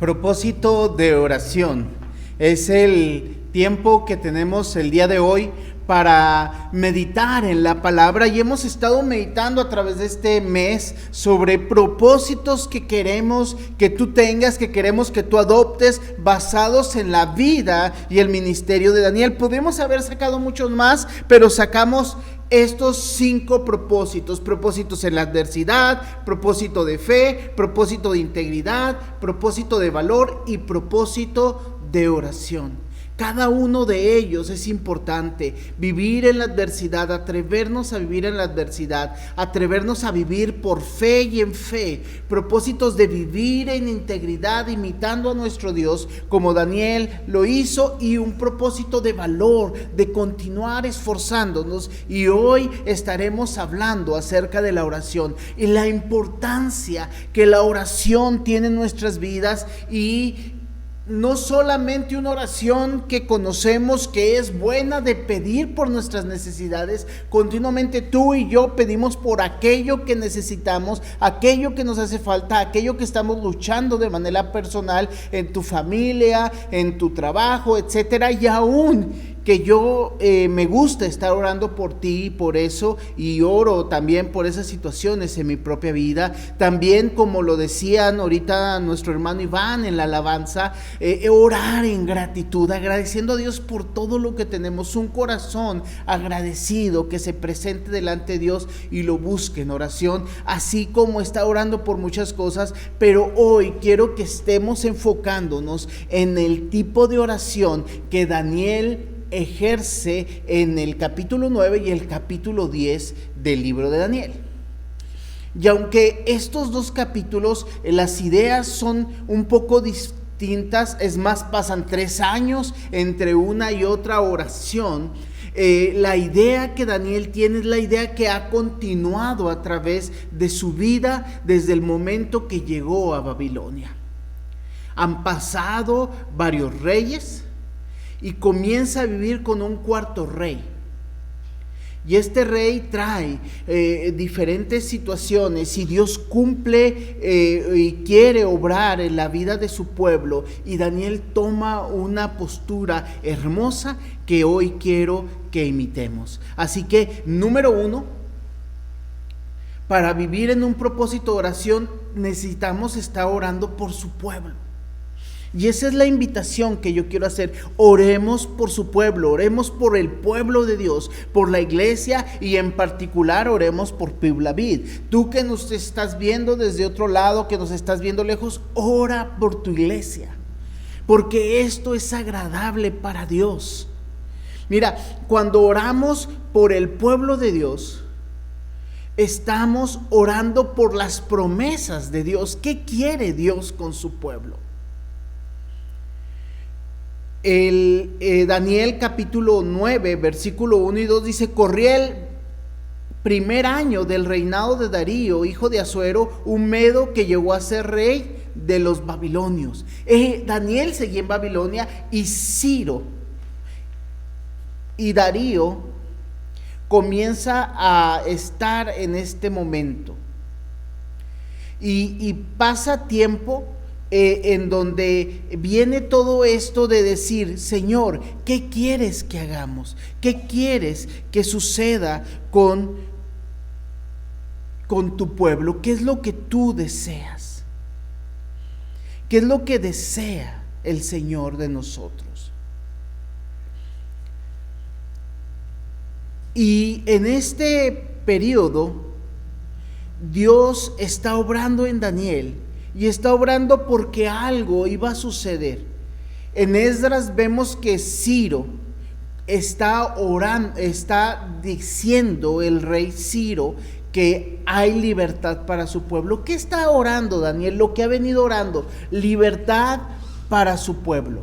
Propósito de oración. Es el tiempo que tenemos el día de hoy para meditar en la palabra, y hemos estado meditando a través de este mes sobre propósitos que queremos que tú tengas, que queremos que tú adoptes, basados en la vida y el ministerio de Daniel. Pudimos haber sacado muchos más, pero sacamos estos 5 propósitos: propósitos en la adversidad, propósito de fe, propósito de integridad, propósito de valor y propósito de oración. Cada uno de ellos es importante. Vivir en la adversidad, atrevernos a vivir en la adversidad, atrevernos a vivir por fe y en fe. Propósitos de vivir en integridad, imitando a nuestro Dios, como Daniel lo hizo, y un propósito de valor, de continuar esforzándonos. Y hoy estaremos hablando acerca de la oración y la importancia que la oración tiene en nuestras vidas, y no solamente una oración que conocemos que es buena de pedir por nuestras necesidades. Continuamente tú y yo pedimos por aquello que necesitamos, aquello que nos hace falta, aquello que estamos luchando de manera personal en tu familia, en tu trabajo, etcétera. Y aún que yo me gusta estar orando por ti, por eso, y oro también por esas situaciones en mi propia vida. También, como lo decían ahorita nuestro hermano Iván en la alabanza, orar en gratitud, agradeciendo a Dios por todo lo que tenemos, un corazón agradecido que se presente delante de Dios y lo busque en oración, así como está orando por muchas cosas. Pero hoy quiero que estemos enfocándonos en el tipo de oración que Daniel ejerce en el capítulo 9 y el capítulo 10 del libro de Daniel. Y aunque estos dos capítulos, las ideas son un poco distintas, es más, pasan 3 años entre una y otra oración, la idea que Daniel tiene es la idea que ha continuado a través de su vida desde el momento que llegó a Babilonia. Han pasado varios reyes y comienza a vivir con un cuarto rey. Y este rey trae diferentes situaciones, y Dios cumple y quiere obrar en la vida de su pueblo, y Daniel toma una postura hermosa que hoy quiero que imitemos. Así que, número 1, para vivir en un propósito de oración necesitamos estar orando por su pueblo. Y esa es la invitación que yo quiero hacer. Oremos por su pueblo, oremos por el pueblo de Dios, por la iglesia, y en particular oremos por Puebla Vid. Tú que nos estás viendo desde otro lado, que nos estás viendo lejos, ora por tu iglesia, porque esto es agradable para Dios. Mira, cuando oramos por el pueblo de Dios, estamos orando por las promesas de Dios. ¿Qué quiere Dios con su pueblo? Daniel capítulo 9 versículo 1 y 2 dice: corría el primer año del reinado de Darío, hijo de Asuero, un medo, que llegó a ser rey de los babilonios. Daniel seguía en Babilonia, y Ciro y Darío comienza a estar en este momento, y pasa tiempo en donde viene todo esto de decir: Señor, ¿qué quieres que hagamos? ¿Qué quieres que suceda con tu pueblo? ¿Qué es lo que tú deseas? ¿Qué es lo que desea el Señor de nosotros? Y en este periodo Dios está obrando en Daniel, y está obrando porque algo iba a suceder. En Esdras vemos que Ciro está orando, está diciendo el rey Ciro que hay libertad para su pueblo. ¿Qué está orando Daniel? Lo que ha venido orando: libertad para su pueblo,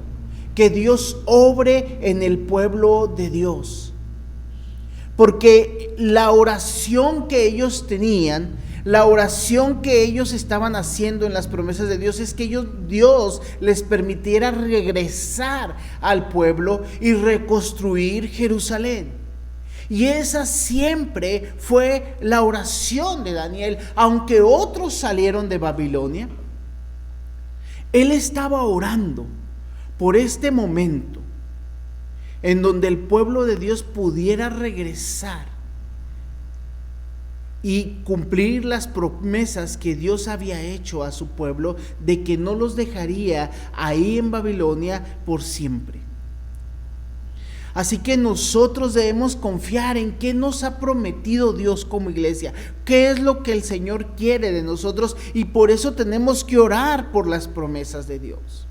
que Dios obre en el pueblo de Dios. Porque la oración que ellos tenían, la oración que ellos estaban haciendo en las promesas de Dios, es que Dios les permitiera regresar al pueblo y reconstruir Jerusalén. Y esa siempre fue la oración de Daniel. Aunque otros salieron de Babilonia, Él estaba orando por este momento en donde el pueblo de Dios pudiera regresar y cumplir las promesas que Dios había hecho a su pueblo, de que no los dejaría ahí en Babilonia por siempre. Así que nosotros debemos confiar en qué nos ha prometido Dios como iglesia, qué es lo que el Señor quiere de nosotros, y por eso tenemos que orar por las promesas de Dios.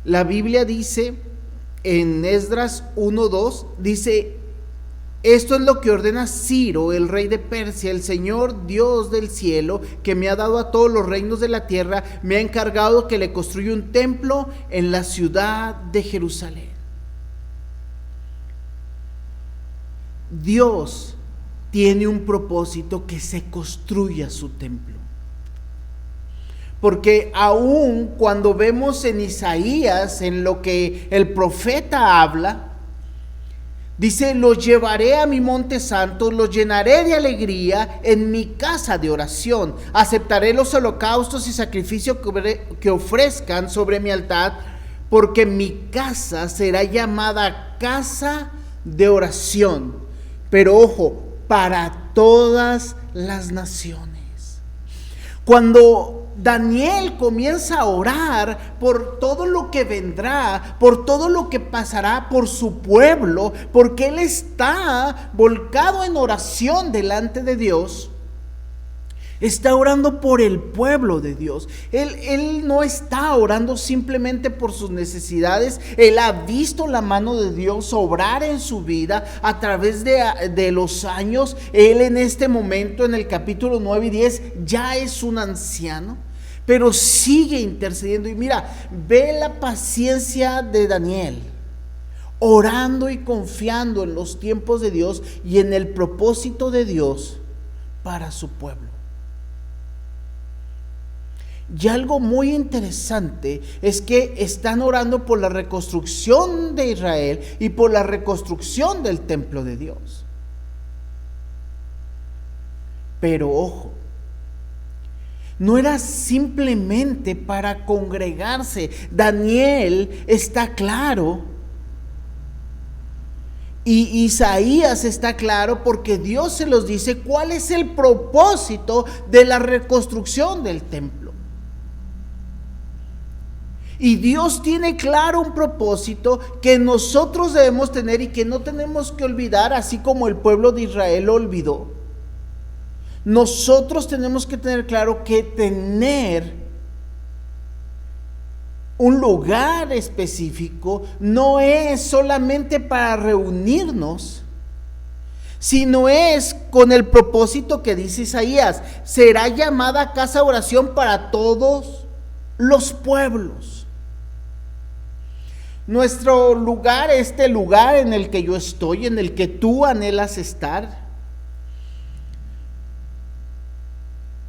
La Biblia dice en Esdras 1:2, dice: esto es lo que ordena Ciro, el rey de Persia, el Señor Dios del cielo, que me ha dado a todos los reinos de la tierra, me ha encargado que le construya un templo en la ciudad de Jerusalén. Dios tiene un propósito, que se construya su templo. Porque aún cuando vemos en Isaías, en lo que el profeta habla, dice: los llevaré a mi monte santo, los llenaré de alegría en mi casa de oración. Aceptaré los holocaustos y sacrificios que ofrezcan sobre mi altar, porque mi casa será llamada casa de oración. Pero ojo, para todas las naciones. Cuando Daniel comienza a orar por todo lo que vendrá, por todo lo que pasará por su pueblo, porque él está volcado en oración delante de Dios. Está orando por el pueblo de Dios. Él no está orando simplemente por sus necesidades. Él ha visto la mano de Dios obrar en su vida a través de los años. Él en este momento, en el capítulo 9 y 10, ya es un anciano, pero sigue intercediendo. Y mira, ve la paciencia de Daniel, orando y confiando en los tiempos de Dios y en el propósito de Dios para su pueblo. Y algo muy interesante es que están orando por la reconstrucción de Israel y por la reconstrucción del templo de Dios. Pero ojo, no era simplemente para congregarse. Daniel está claro, y Isaías está claro, porque Dios se los dice cuál es el propósito de la reconstrucción del templo. Y Dios tiene claro un propósito que nosotros debemos tener y que no tenemos que olvidar, así como el pueblo de Israel lo olvidó. Nosotros tenemos que tener claro que tener un lugar específico no es solamente para reunirnos, sino es con el propósito que dice Isaías: será llamada casa de oración para todos los pueblos. Nuestro lugar, este lugar en el que yo estoy, en el que tú anhelas estar,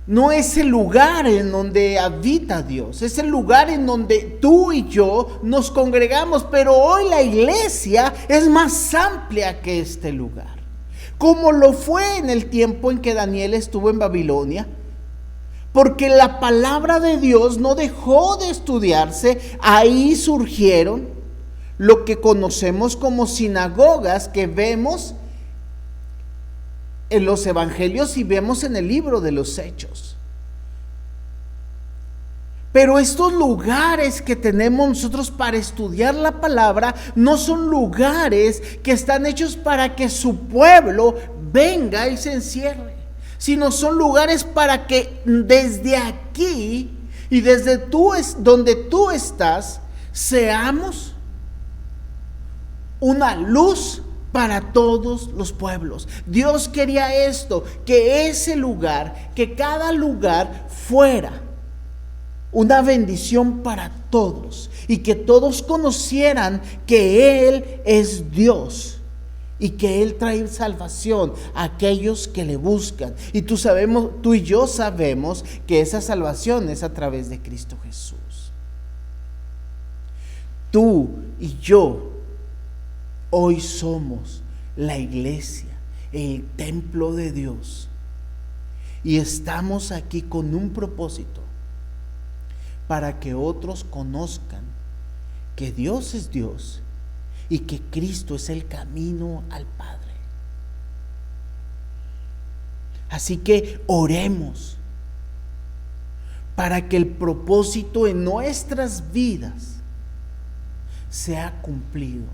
no es el lugar en donde habita Dios, es el lugar en donde tú y yo nos congregamos. Pero hoy la iglesia es más amplia que este lugar, como lo fue en el tiempo en que Daniel estuvo en Babilonia. Porque la palabra de Dios no dejó de estudiarse. Ahí surgieron lo que conocemos como sinagogas, que vemos en los evangelios y vemos en el libro de los Hechos. Pero estos lugares que tenemos nosotros para estudiar la palabra no son lugares que están hechos para que su pueblo venga y se encierre, sino son lugares para que desde aquí y desde donde tú estás, seamos una luz para todos los pueblos. Dios quería esto, que ese lugar, que cada lugar fuera una bendición para todos, y que todos conocieran que Él es Dios y que Él trae salvación a aquellos que le buscan. Y tú y yo sabemos que esa salvación es a través de Cristo Jesús. Tú y yo hoy somos la iglesia, el templo de Dios, y estamos aquí con un propósito: para que otros conozcan que Dios es Dios y que Cristo es el camino al Padre. Así que oremos para que el propósito en nuestras vidas sea cumplido.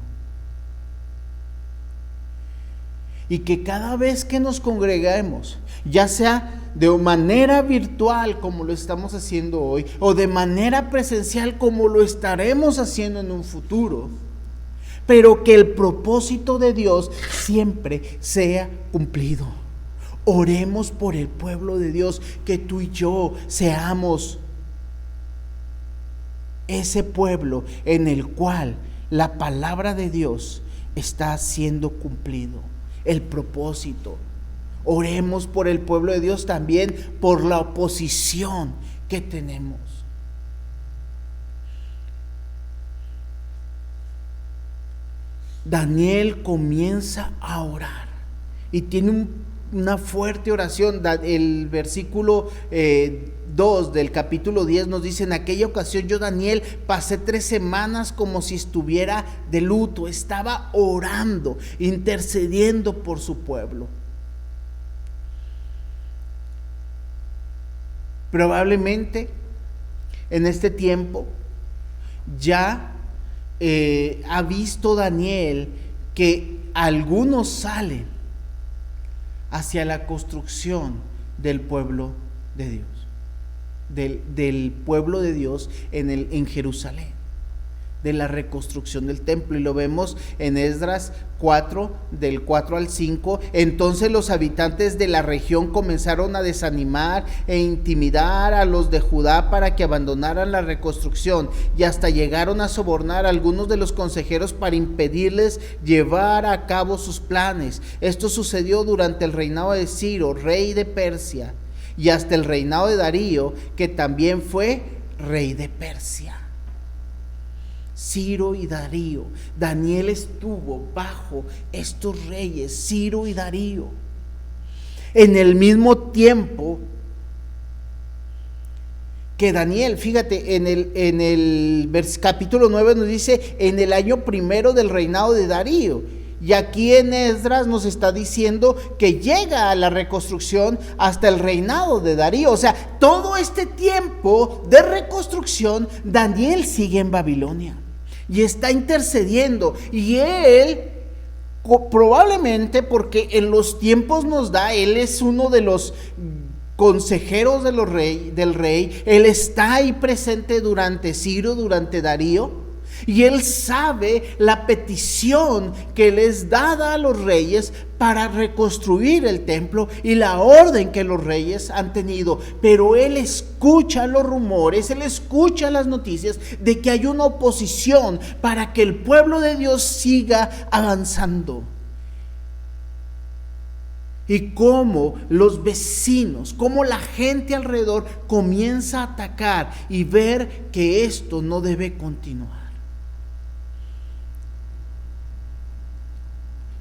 Y que cada vez que nos congreguemos, ya sea de manera virtual como lo estamos haciendo hoy, o de manera presencial como lo estaremos haciendo en un futuro, pero que el propósito de Dios siempre sea cumplido. Oremos por el pueblo de Dios, que tú y yo seamos ese pueblo en el cual la palabra de Dios está siendo cumplido. El propósito. Oremos por el pueblo de Dios también, por la oposición que tenemos. Daniel comienza a orar y tiene una fuerte oración. El versículo 2 del capítulo 10 nos dice: en aquella ocasión yo, Daniel, pasé 3 semanas como si estuviera de luto. Estaba orando, intercediendo por su pueblo. Probablemente en este tiempo ya ha visto Daniel que algunos salen hacia la construcción del pueblo de Dios, del pueblo de Dios en Jerusalén, de la reconstrucción del templo. Y lo vemos en Esdras 4, del 4 al 5. Entonces los habitantes de la región comenzaron a desanimar e intimidar a los de Judá para que abandonaran la reconstrucción, y hasta llegaron a sobornar a algunos de los consejeros para impedirles llevar a cabo sus planes. Esto sucedió durante el reinado de Ciro, rey de Persia, y hasta el reinado de Darío, que también fue rey de Persia. Ciro y Darío. Daniel estuvo bajo estos reyes, Ciro y Darío. En el mismo tiempo que Daniel, fíjate, en el capítulo 9 nos dice: en el año primero del reinado de Darío. Y aquí en Esdras nos está diciendo que llega a la reconstrucción hasta el reinado de Darío. O sea, todo este tiempo de reconstrucción, Daniel sigue en Babilonia y está intercediendo. Y él, probablemente porque en los tiempos nos da, él es uno de los consejeros del rey. Él está ahí presente durante Ciro, durante Darío. Y él sabe la petición que les dada a los reyes para reconstruir el templo y la orden que los reyes han tenido. Pero él escucha los rumores, él escucha las noticias de que hay una oposición para que el pueblo de Dios siga avanzando. Y cómo los vecinos, cómo la gente alrededor comienza a atacar y ver que esto no debe continuar.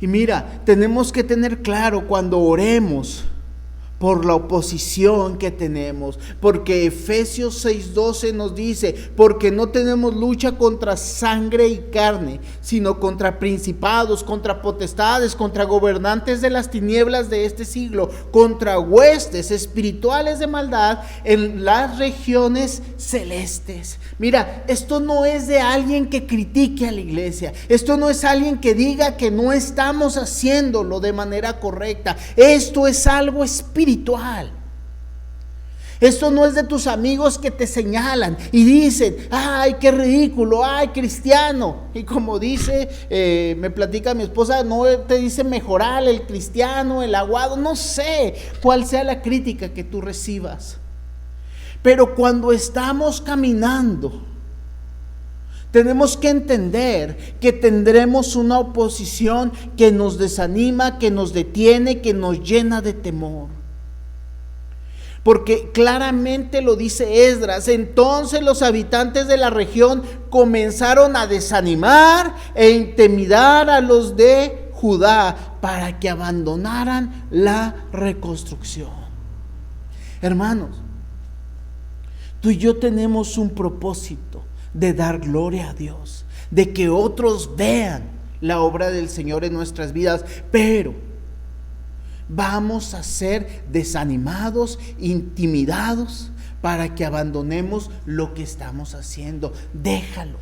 Y mira, tenemos que tener claro cuando oremos por la oposición que tenemos, porque Efesios 6:12 nos dice: porque no tenemos lucha contra sangre y carne, sino contra principados, contra potestades, contra gobernantes de las tinieblas de este siglo, contra huestes espirituales de maldad en las regiones celestes. Mira, esto no es de alguien que critique a la iglesia, esto no es alguien que diga que no estamos haciéndolo de manera correcta. Esto es algo espiritual. Esto no es de tus amigos que te señalan y dicen: ay, qué ridículo, ay, cristiano. Y como dice, me platica mi esposa, no te dice mejorar el cristiano, el aguado. No sé cuál sea la crítica que tú recibas, pero cuando estamos caminando, tenemos que entender que tendremos una oposición que nos desanima, que nos detiene, que nos llena de temor. Porque claramente lo dice Esdras: entonces los habitantes de la región comenzaron a desanimar e intimidar a los de Judá para que abandonaran la reconstrucción. Hermanos, Tú y yo tenemos un propósito de dar gloria a Dios, de que otros vean la obra del Señor en nuestras vidas, pero vamos a ser desanimados, intimidados, para que abandonemos lo que estamos haciendo. Déjalo.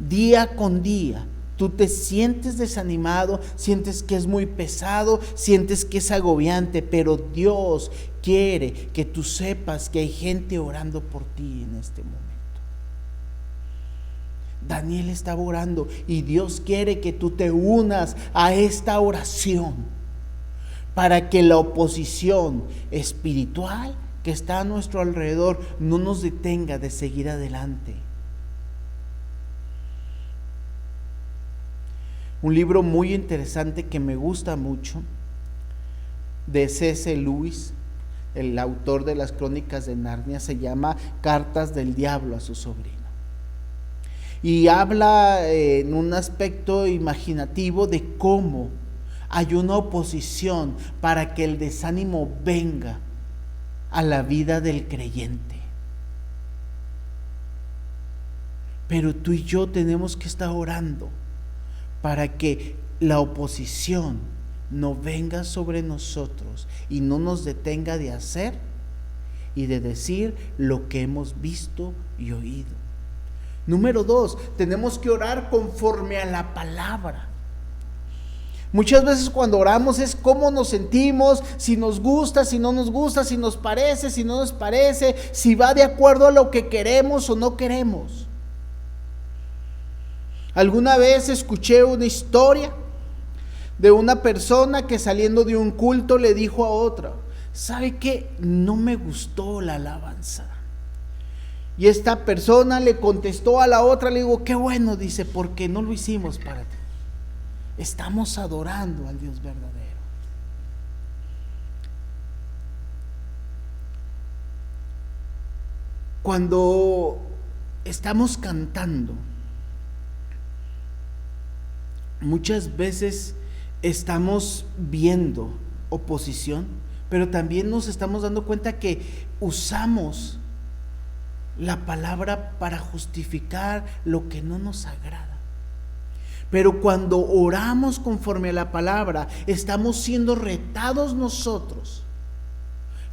Día con día, tú te sientes desanimado, sientes que es muy pesado, sientes que es agobiante, pero Dios quiere que tú sepas que hay gente orando por ti en este momento. Daniel estaba orando y Dios quiere que tú te unas a esta oración para que la oposición espiritual que está a nuestro alrededor no nos detenga de seguir adelante. Un libro muy interesante que me gusta mucho, de C.S. Lewis, el autor de las Crónicas de Narnia, se llama Cartas del Diablo a su sobrino. Y habla en un aspecto imaginativo de cómo hay una oposición para que el desánimo venga a la vida del creyente. Pero tú y yo tenemos que estar orando para que la oposición no venga sobre nosotros y no nos detenga de hacer y de decir lo que hemos visto y oído. Número 2, tenemos que orar conforme a la palabra. Muchas veces cuando oramos es cómo nos sentimos, si nos gusta, si no nos gusta, si nos parece, si no nos parece, si va de acuerdo a lo que queremos o no queremos. Alguna vez escuché una historia de una persona que saliendo de un culto le dijo a otra: ¿sabe qué? No me gustó la alabanza. Y esta persona le contestó a la otra, le digo: qué bueno, dice, porque no lo hicimos para ti. Estamos adorando al Dios verdadero. Cuando estamos cantando, muchas veces estamos viendo oposición, pero también nos estamos dando cuenta que usamos la palabra para justificar lo que no nos agrada. Pero cuando oramos conforme a la palabra, estamos siendo retados nosotros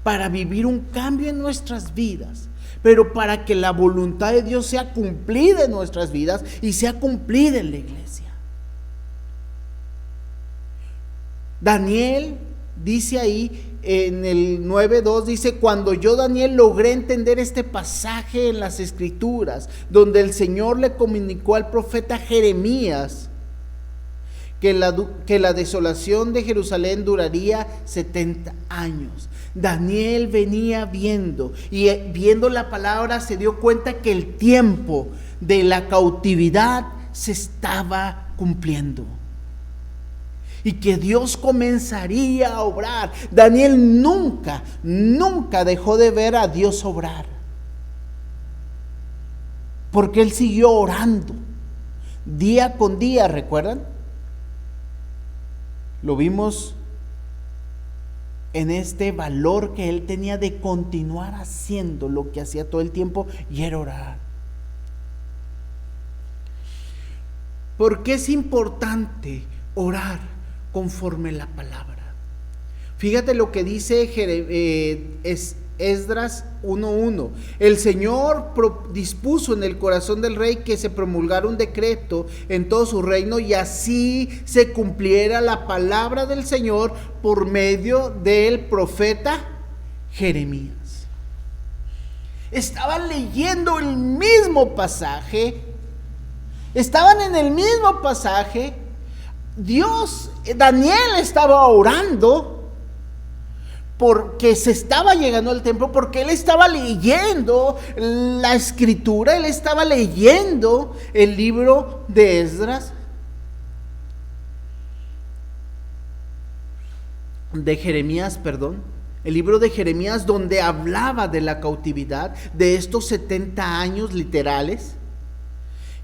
para vivir un cambio en nuestras vidas, pero para que la voluntad de Dios sea cumplida en nuestras vidas y sea cumplida en la iglesia. Daniel dice ahí en el 9:2, dice: cuando yo, Daniel, logré entender este pasaje en las Escrituras, donde el Señor le comunicó al profeta Jeremías que la desolación de Jerusalén duraría 70 años. Daniel venía viendo, y viendo la palabra se dio cuenta que el tiempo de la cautividad se estaba cumpliendo y que Dios comenzaría a obrar. Daniel nunca dejó de ver a Dios obrar, porque él siguió orando día con día. ¿Recuerdan? Lo vimos en este valor que él tenía de continuar haciendo lo que hacía todo el tiempo, y era orar. ¿Por qué es importante orar conforme la palabra? Fíjate lo que dice Esdras 1:1. El Señor dispuso en el corazón del rey que se promulgara un decreto en todo su reino, y así se cumpliera la palabra del Señor por medio del profeta Jeremías. Estaban leyendo el mismo pasaje, estaban en el mismo pasaje. Daniel estaba orando porque se estaba llegando al templo, porque él estaba leyendo la escritura, él estaba leyendo el libro de Esdras, el libro de Jeremías, donde hablaba de la cautividad, de estos 70 años literales,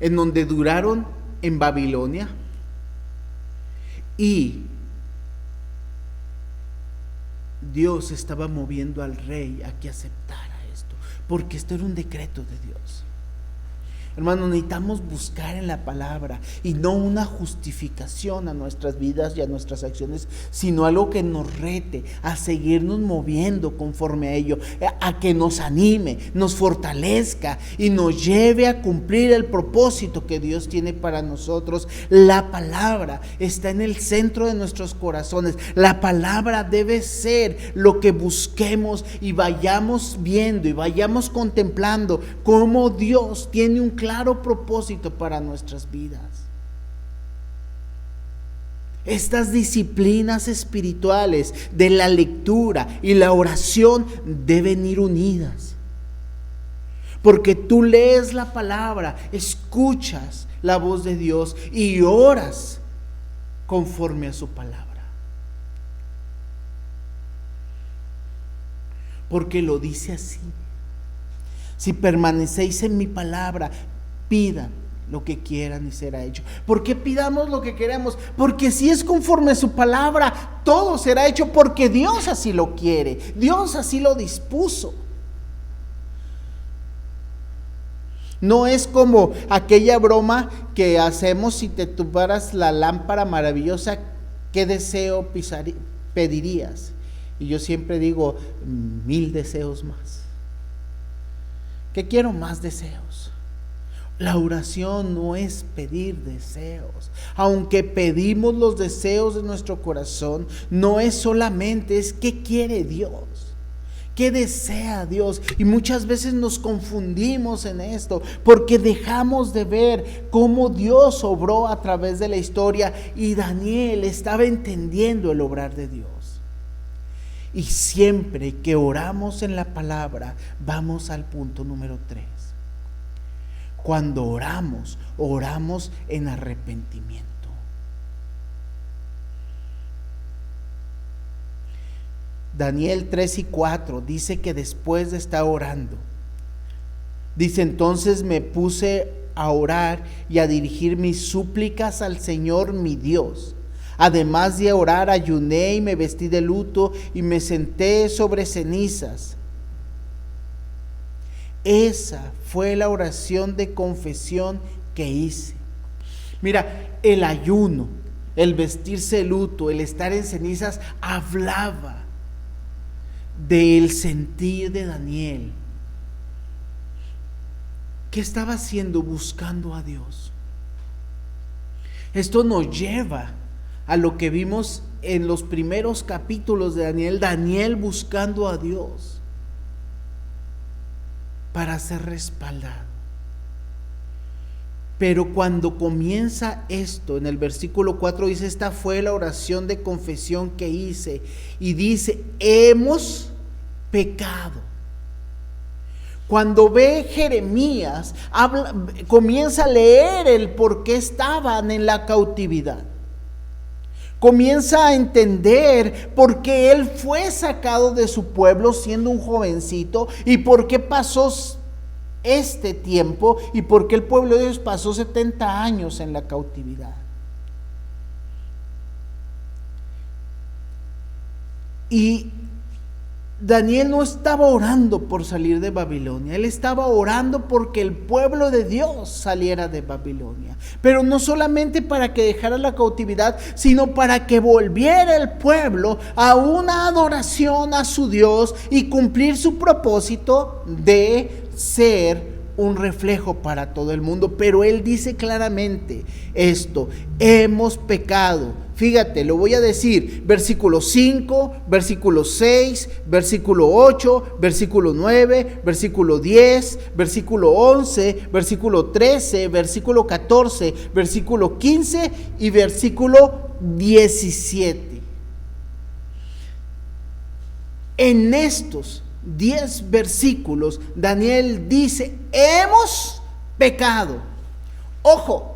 en donde duraron en Babilonia. Y Dios estaba moviendo al rey a que aceptara esto, porque esto era un decreto de Dios. Hermanos, necesitamos buscar en la palabra y no una justificación a nuestras vidas y a nuestras acciones, sino algo que nos rete a seguirnos moviendo conforme a ello, a que nos anime, nos fortalezca y nos lleve a cumplir el propósito que Dios tiene para nosotros. La palabra está en el centro de nuestros corazones. La palabra debe ser lo que busquemos y vayamos viendo y vayamos contemplando cómo Dios tiene un claro propósito para nuestras vidas. Estas disciplinas espirituales de la lectura y la oración deben ir unidas, porque tú lees la palabra, escuchas la voz de Dios y oras conforme a su palabra, porque lo dice así: si permanecéis en mi palabra, pidan lo que quieran y será hecho. ¿Por qué pidamos lo que queremos? Porque si es conforme a su palabra, todo será hecho, porque Dios así lo quiere, Dios así lo dispuso. No es como aquella broma que hacemos: si te tuviera la lámpara maravillosa, ¿qué deseo pedirías? Y yo siempre digo: 1000 deseos más. ¿Qué quiero? Más deseos. La oración no es pedir deseos. Aunque pedimos los deseos de nuestro corazón, no es solamente, es qué quiere Dios, qué desea Dios. Y muchas veces nos confundimos en esto, porque dejamos de ver cómo Dios obró a través de la historia, y Daniel estaba entendiendo el obrar de Dios. Y siempre que oramos en la palabra, vamos al punto número 3. Cuando oramos, oramos en arrepentimiento. Daniel 3:4 dice que después de estar orando, dice: entonces me puse a orar y a dirigir mis súplicas al Señor mi Dios. Además de orar, ayuné y me vestí de luto y me senté sobre cenizas. Esa fue la oración de confesión que hice. Mira, el ayuno, el vestirse de luto, el estar en cenizas, hablaba del sentir de Daniel. ¿Qué estaba haciendo? Buscando a Dios. Esto nos lleva a lo que vimos en los primeros capítulos de Daniel. Daniel buscando a Dios para ser respaldado. Pero cuando comienza esto, en el versículo 4 dice: esta fue la oración de confesión que hice. Y dice: hemos pecado. Cuando ve Jeremías, comienza a leer el por qué estaban en la cautividad. Comienza a entender por qué él fue sacado de su pueblo siendo un jovencito, y por qué pasó este tiempo, y por qué el pueblo de Dios pasó 70 años en la cautividad. Y Daniel no estaba orando por salir de Babilonia, él estaba orando porque el pueblo de Dios saliera de Babilonia, pero no solamente para que dejara la cautividad, sino para que volviera el pueblo a una adoración a su Dios y cumplir su propósito de ser un reflejo para todo el mundo. Pero él dice claramente esto: hemos pecado. Fíjate, lo voy a decir: versículo 5, versículo 6, versículo 8, versículo 9, versículo 10, versículo 11, versículo 13, versículo 14, versículo 15 y versículo 17. En estos 10 versículos, Daniel dice: hemos pecado. Ojo,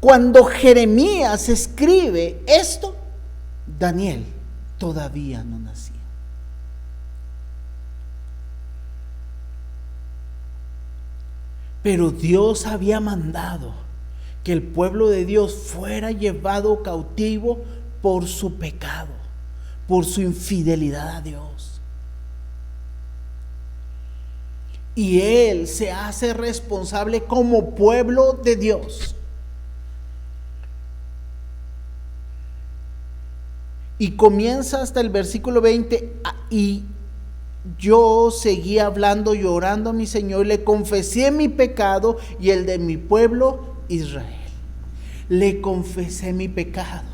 cuando Jeremías escribe esto, Daniel todavía no nacía. Pero Dios había mandado que el pueblo de Dios fuera llevado cautivo por su pecado, por su infidelidad a Dios. y Él se hace responsable como pueblo de Dios. Y comienza hasta el versículo 20, y yo seguí hablando y orando a mi Señor, le confesé mi pecado y el de mi pueblo Israel. Le confesé mi pecado.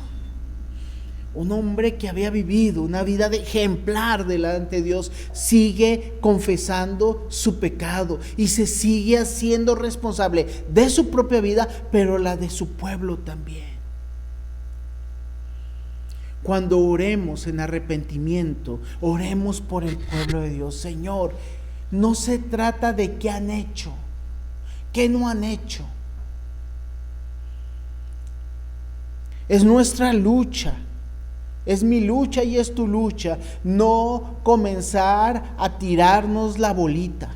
Un hombre que había vivido una vida de ejemplar delante de Dios sigue confesando su pecado y se sigue haciendo responsable de su propia vida, pero la de su pueblo también. Cuando oremos en arrepentimiento, oremos por el pueblo de Dios. Señor, no se trata de qué han hecho, qué no han hecho. Es nuestra lucha, es mi lucha y es tu lucha, no comenzar a tirarnos la bolita.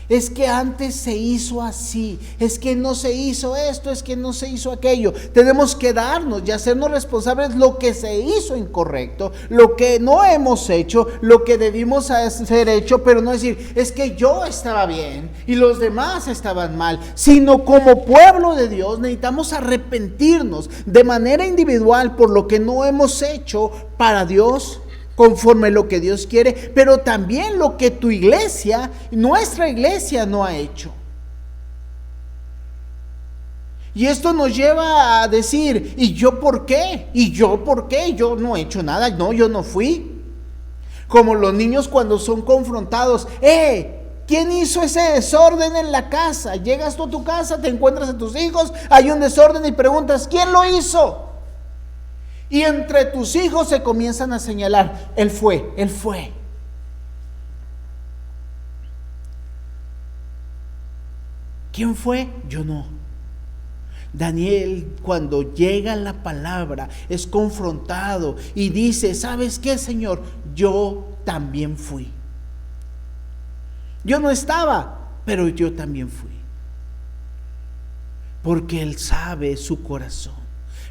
Es que antes se hizo así, es que no se hizo esto, es que no se hizo aquello. Tenemos que darnos y hacernos responsables lo que se hizo incorrecto, lo que no hemos hecho, lo que debimos haber hecho, pero no decir, es que yo estaba bien y los demás estaban mal, sino como pueblo de Dios necesitamos arrepentirnos de manera individual por lo que no hemos hecho para Dios, conforme lo que Dios quiere, pero también lo que tu iglesia, nuestra iglesia, no ha hecho. Y esto nos lleva a decir, ¿y yo por qué? ¿Y yo por qué? Yo no he hecho nada, no, yo no fui. Como los niños cuando son confrontados, ¿quién hizo ese desorden en la casa? Llegas tú a tu casa, te encuentras a tus hijos, hay un desorden y preguntas, ¿quién lo hizo? Y entre tus hijos se comienzan a señalar, él fue. ¿Quién fue? Yo no. Daniel, cuando llega la palabra, es confrontado y dice, ¿sabes qué, Señor? Yo también fui. Yo no estaba, pero yo también fui. Porque Él sabe su corazón.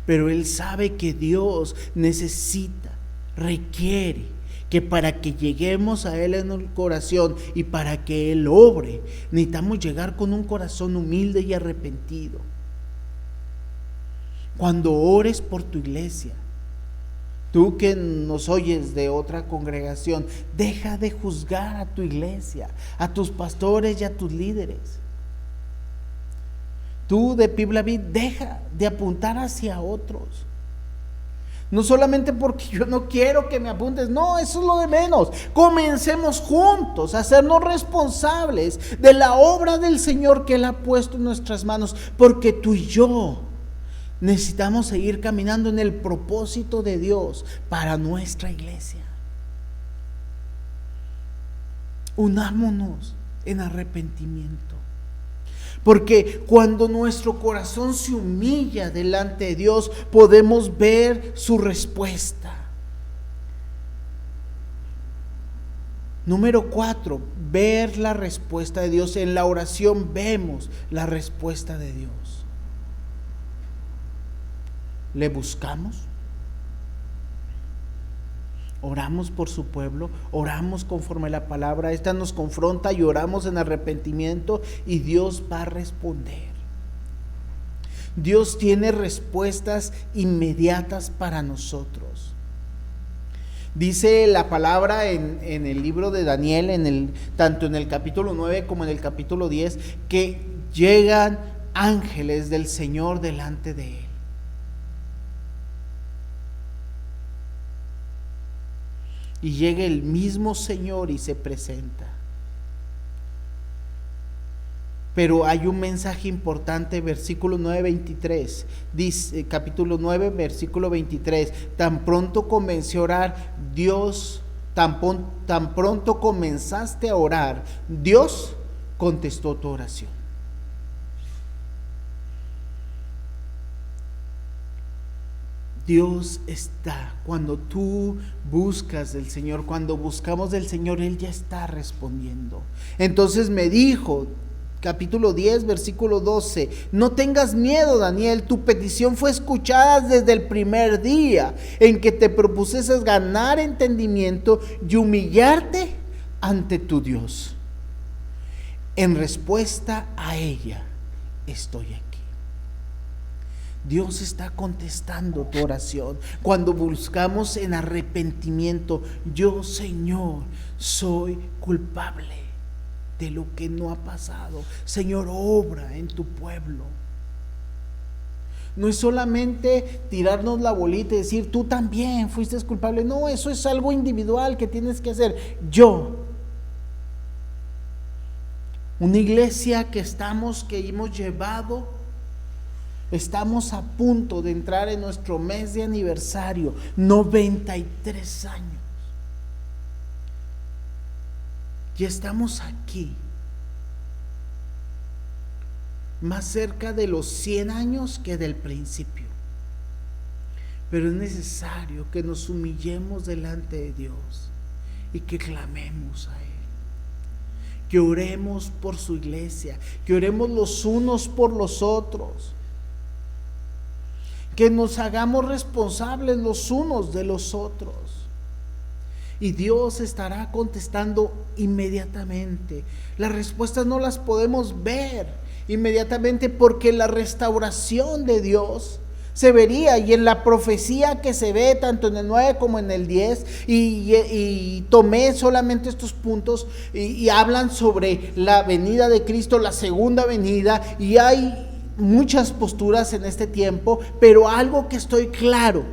Pero Él sabe que Dios necesita, requiere que para que lleguemos a Él en el corazón y para que Él obre, necesitamos llegar con un corazón humilde y arrepentido. Cuando ores por tu iglesia, tú que nos oyes de otra congregación, deja de juzgar a tu iglesia, a tus pastores y a tus líderes. Tú de Piblavid, deja de apuntar hacia otros. No solamente porque yo no quiero que me apuntes, no, eso es lo de menos. Comencemos juntos a hacernos responsables de la obra del Señor que Él ha puesto en nuestras manos, porque tú y yo necesitamos seguir caminando en el propósito de Dios para nuestra iglesia. Unámonos en arrepentimiento. Porque cuando nuestro corazón se humilla delante de Dios, podemos ver su respuesta. Número 4, ver la respuesta de Dios. En la oración vemos la respuesta de Dios. ¿Le buscamos? Oramos por su pueblo, oramos conforme a la palabra, esta nos confronta y oramos en arrepentimiento y Dios va a responder. Dios tiene respuestas inmediatas para nosotros. Dice la palabra en el libro de Daniel, tanto en el capítulo 9 como en el capítulo 10, que llegan ángeles del Señor delante de Él. Y llega el mismo Señor y se presenta. Pero hay un mensaje importante, versículo 9:23. Dice, capítulo 9, versículo 23. Tan pronto comencé a orar, Dios, tan pronto comenzaste a orar, Dios contestó tu oración. Dios está, cuando tú buscas del Señor, cuando buscamos del Señor, Él ya está respondiendo. Entonces me dijo, capítulo 10, versículo 12, no tengas miedo, Daniel, tu petición fue escuchada desde el primer día en que te propuseses ganar entendimiento y humillarte ante tu Dios. En respuesta a ella, estoy aquí. Dios está contestando tu oración cuando buscamos en arrepentimiento. Yo, Señor, soy culpable de lo que no ha pasado. Señor, obra en tu pueblo. No es solamente tirarnos la bolita y decir, tú también fuiste culpable. No, eso es algo individual que tienes que hacer. Yo, una iglesia que hemos llevado, estamos a punto de entrar en nuestro mes de aniversario, 93 años. Y estamos aquí, más cerca de los 100 años que del principio. Pero es necesario que nos humillemos delante de Dios y que clamemos a Él. Que oremos por su iglesia, que oremos los unos por los otros. Que nos hagamos responsables los unos de los otros. Y Dios estará contestando inmediatamente. Las respuestas no las podemos ver inmediatamente porque la restauración de Dios se vería, y en la profecía que se ve tanto en el 9 como en el 10, y tomé solamente estos puntos y hablan sobre la venida de Cristo, la segunda venida, y hay muchas posturas en este tiempo, pero algo que estoy claro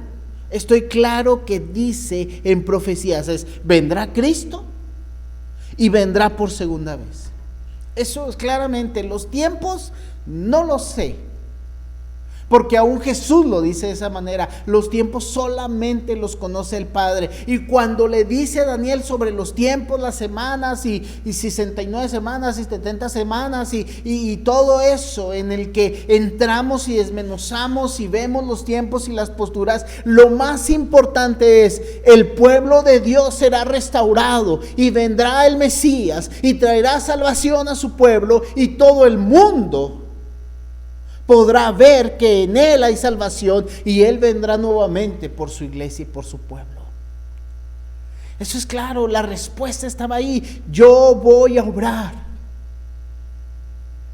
que dice en profecías es: vendrá Cristo y vendrá por segunda vez. Eso es claramente. Los tiempos no lo sé, porque aún Jesús lo dice de esa manera. Los tiempos solamente los conoce el Padre. Y cuando le dice a Daniel sobre los tiempos, las semanas y 69 semanas y 70 semanas y todo eso en el que entramos y desmenuzamos y vemos los tiempos y las posturas, lo más importante es: el pueblo de Dios será restaurado y vendrá el Mesías y traerá salvación a su pueblo, y todo el mundo podrá ver que en Él hay salvación, y Él vendrá nuevamente por su iglesia y por su pueblo. Eso es claro, la respuesta estaba ahí. Yo voy a obrar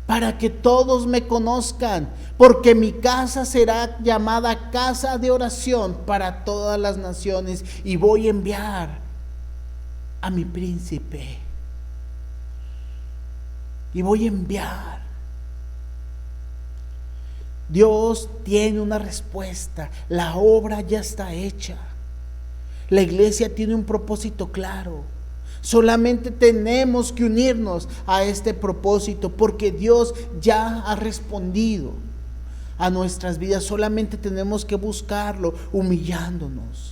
para que todos me conozcan, porque mi casa será llamada casa de oración para todas las naciones, y voy a enviar a mi príncipe, y voy a enviar. Dios tiene una respuesta, la obra ya está hecha. La iglesia tiene un propósito claro. Solamente tenemos que unirnos a este propósito, porque Dios ya ha respondido a nuestras vidas. Solamente tenemos que buscarlo humillándonos.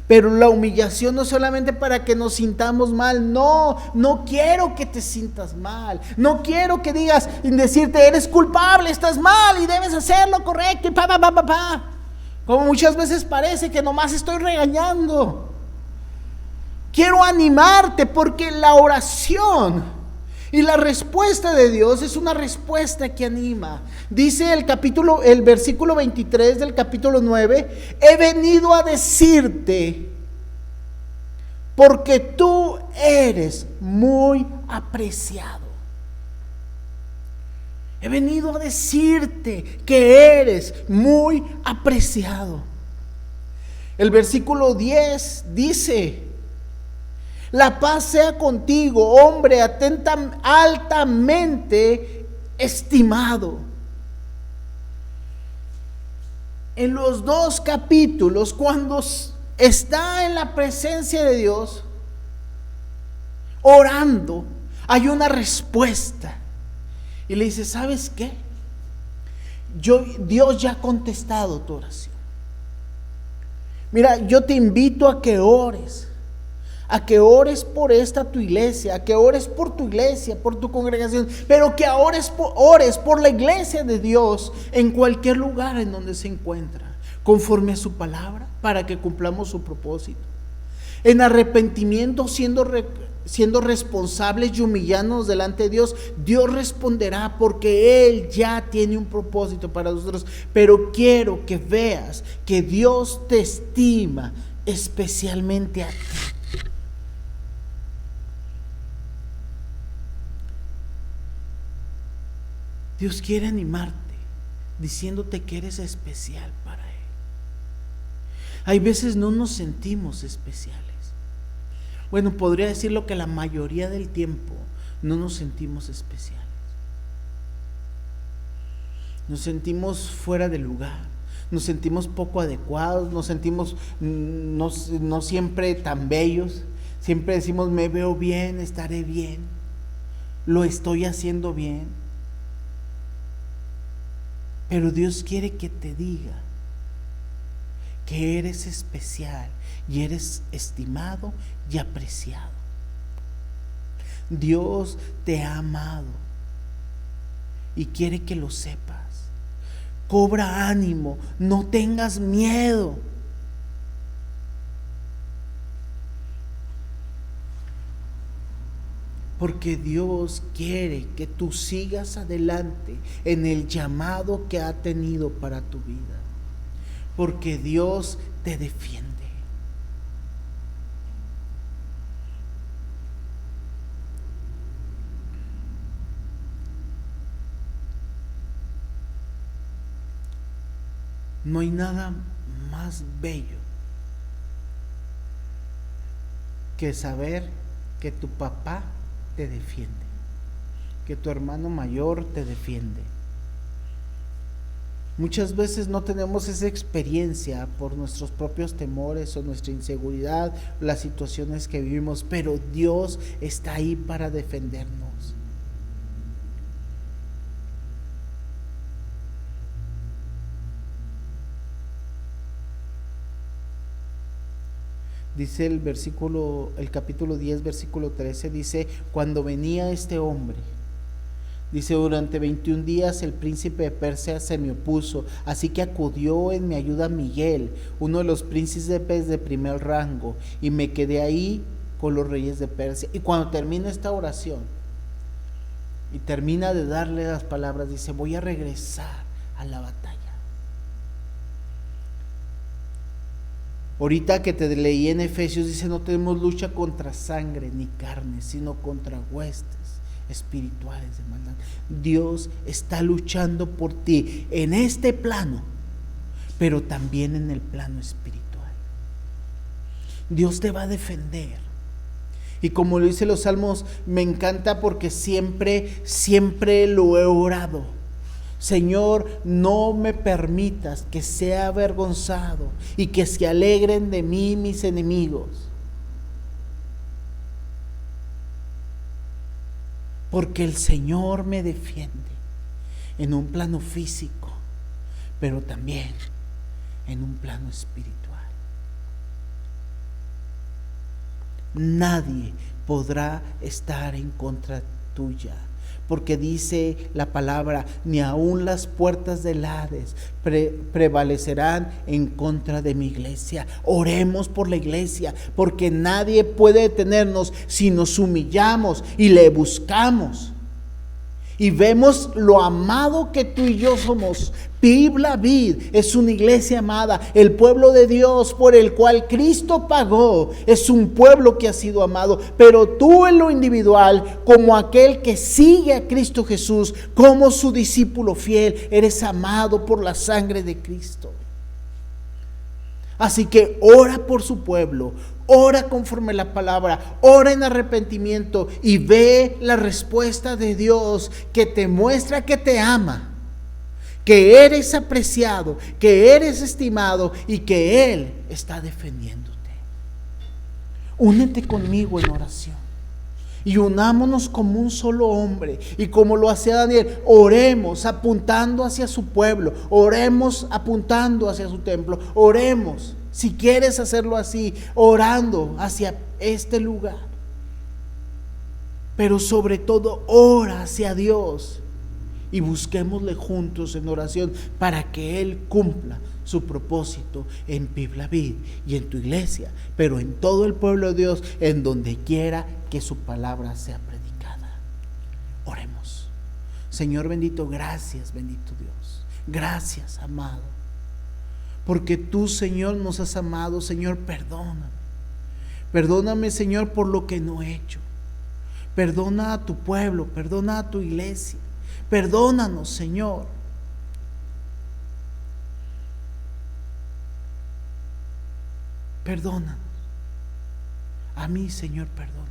Pero la humillación no es solamente para que nos sintamos mal. No quiero que te sientas mal. No quiero que digas, decirte, eres culpable, estás mal y debes hacer lo correcto y como muchas veces parece que nomás estoy regañando. Quiero animarte, porque la oración y la respuesta de Dios es una respuesta que anima. Dice el versículo 23 del capítulo 9: he venido a decirte, porque tú eres muy apreciado. He venido a decirte que eres muy apreciado. El versículo 10 dice: la paz sea contigo, hombre altamente estimado. En los dos capítulos, cuando está en la presencia de Dios, orando, hay una respuesta. Y le dice: ¿sabes qué? Dios ya ha contestado tu oración. Mira, yo te invito a que ores por esta tu iglesia, a que ores por tu iglesia, por tu congregación, pero que ores por la iglesia de Dios en cualquier lugar en donde se encuentra, conforme a su palabra, para que cumplamos su propósito. En arrepentimiento, siendo responsables y humillándonos delante de Dios, Dios responderá, porque Él ya tiene un propósito para nosotros. Pero quiero que veas que Dios te estima especialmente a ti. Dios quiere animarte diciéndote que eres especial para Él. Hay veces no nos sentimos especiales. Bueno, podría decirlo que la mayoría del tiempo no nos sentimos especiales. Nos sentimos fuera de lugar, nos sentimos poco adecuados, nos sentimos no siempre tan bellos. Siempre decimos, me veo bien, estaré bien, lo estoy haciendo bien. Pero Dios quiere que te diga que eres especial y eres estimado y apreciado. Dios te ha amado y quiere que lo sepas. Cobra ánimo, no tengas miedo. Porque Dios quiere que tú sigas adelante en el llamado que ha tenido para tu vida. Porque Dios te defiende. No hay nada más bello que saber que tu papá te defiende, que tu hermano mayor te defiende. Muchas veces no tenemos esa experiencia por nuestros propios temores o nuestra inseguridad, las situaciones que vivimos, pero Dios está ahí para defendernos. Dice el capítulo 10, versículo 13, dice, cuando venía este hombre, dice, durante 21 días el príncipe de Persia se me opuso, así que acudió en mi ayuda Miguel, uno de los príncipes de primer rango, y me quedé ahí con los reyes de Persia. Y cuando termina esta oración, y termina de darle las palabras, dice, voy a regresar a la batalla. Ahorita que te leí en Efesios, dice, no tenemos lucha contra sangre ni carne, sino contra huestes espirituales de maldad. Dios está luchando por ti en este plano, pero también en el plano espiritual. Dios te va a defender. Y como lo dice los salmos, me encanta porque siempre lo he orado. Señor, no me permitas que sea avergonzado y que se alegren de mí mis enemigos. Porque el Señor me defiende en un plano físico, pero también en un plano espiritual. Nadie podrá estar en contra tuya. Porque dice la palabra, ni aun las puertas del Hades prevalecerán en contra de mi iglesia. Oremos por la iglesia, porque nadie puede detenernos si nos humillamos y le buscamos. Y vemos lo amado que tú y yo somos. Pibla Vid es una iglesia amada. El pueblo de Dios por el cual Cristo pagó es un pueblo que ha sido amado. Pero tú en lo individual, como aquel que sigue a Cristo Jesús, como su discípulo fiel, eres amado por la sangre de Cristo. Así que ora por su pueblo, ora conforme la palabra, ora en arrepentimiento y ve la respuesta de Dios que te muestra que te ama, que eres apreciado, que eres estimado y que Él está defendiéndote. Únete conmigo en oración. Y unámonos como un solo hombre. Y como lo hacía Daniel, oremos apuntando hacia su pueblo. Oremos apuntando hacia su templo. Oremos, si quieres hacerlo así, orando hacia este lugar. Pero sobre todo, ora hacia Dios. Y busquémosle juntos en oración para que Él cumpla su propósito en Pibla Vid y en tu iglesia, pero en todo el pueblo de Dios, en donde quiera que su palabra sea predicada. Oremos. Señor bendito, gracias bendito Dios. Gracias, amado. Porque tú, Señor, nos has amado. Señor, perdóname. Perdóname, Señor, por lo que no he hecho. Perdona a tu pueblo, perdona a tu iglesia. Perdónanos, Señor. Perdónanos. A mí, Señor, perdóname.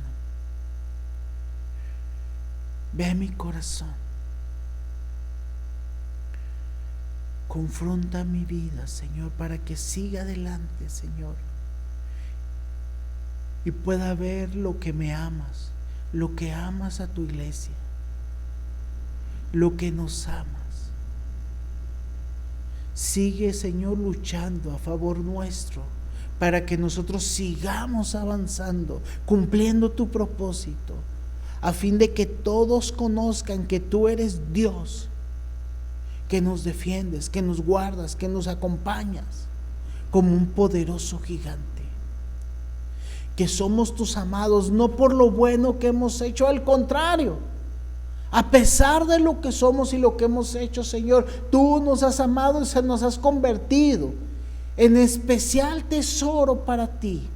Ve a mi corazón. Confronta mi vida, Señor, para que siga adelante, Señor. Y pueda ver lo que me amas, lo que amas a tu iglesia, lo que nos amas. Sigue, Señor, luchando a favor nuestro, para que nosotros sigamos avanzando, cumpliendo tu propósito, a fin de que todos conozcan que tú eres Dios, que nos defiendes, que nos guardas, que nos acompañas como un poderoso gigante. Que somos tus amados, no por lo bueno que hemos hecho, al contrario, a pesar de lo que somos y lo que hemos hecho, Señor, tú nos has amado y se nos has convertido en especial tesoro para ti.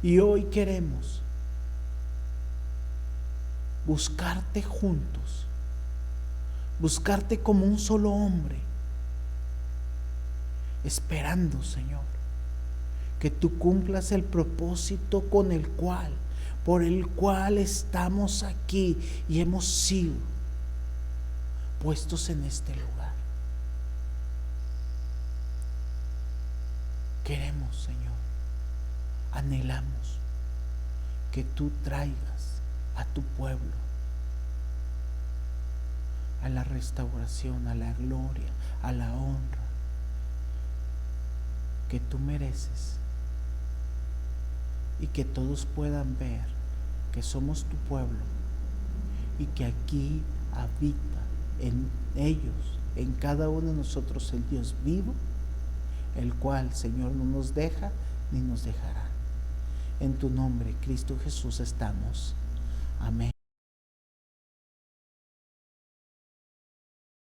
Y hoy queremos buscarte juntos, buscarte como un solo hombre, esperando, Señor, que tú cumplas el propósito por el cual estamos aquí y hemos sido puestos en este lugar. Queremos, Señor, anhelamos que tú traigas a tu pueblo a la restauración, a la gloria, a la honra que tú mereces, y que todos puedan ver que somos tu pueblo y que aquí habita en ellos, en cada uno de nosotros, el Dios vivo, el cual, Señor, no nos deja ni nos dejará. En tu nombre, Cristo Jesús, estamos. Amén.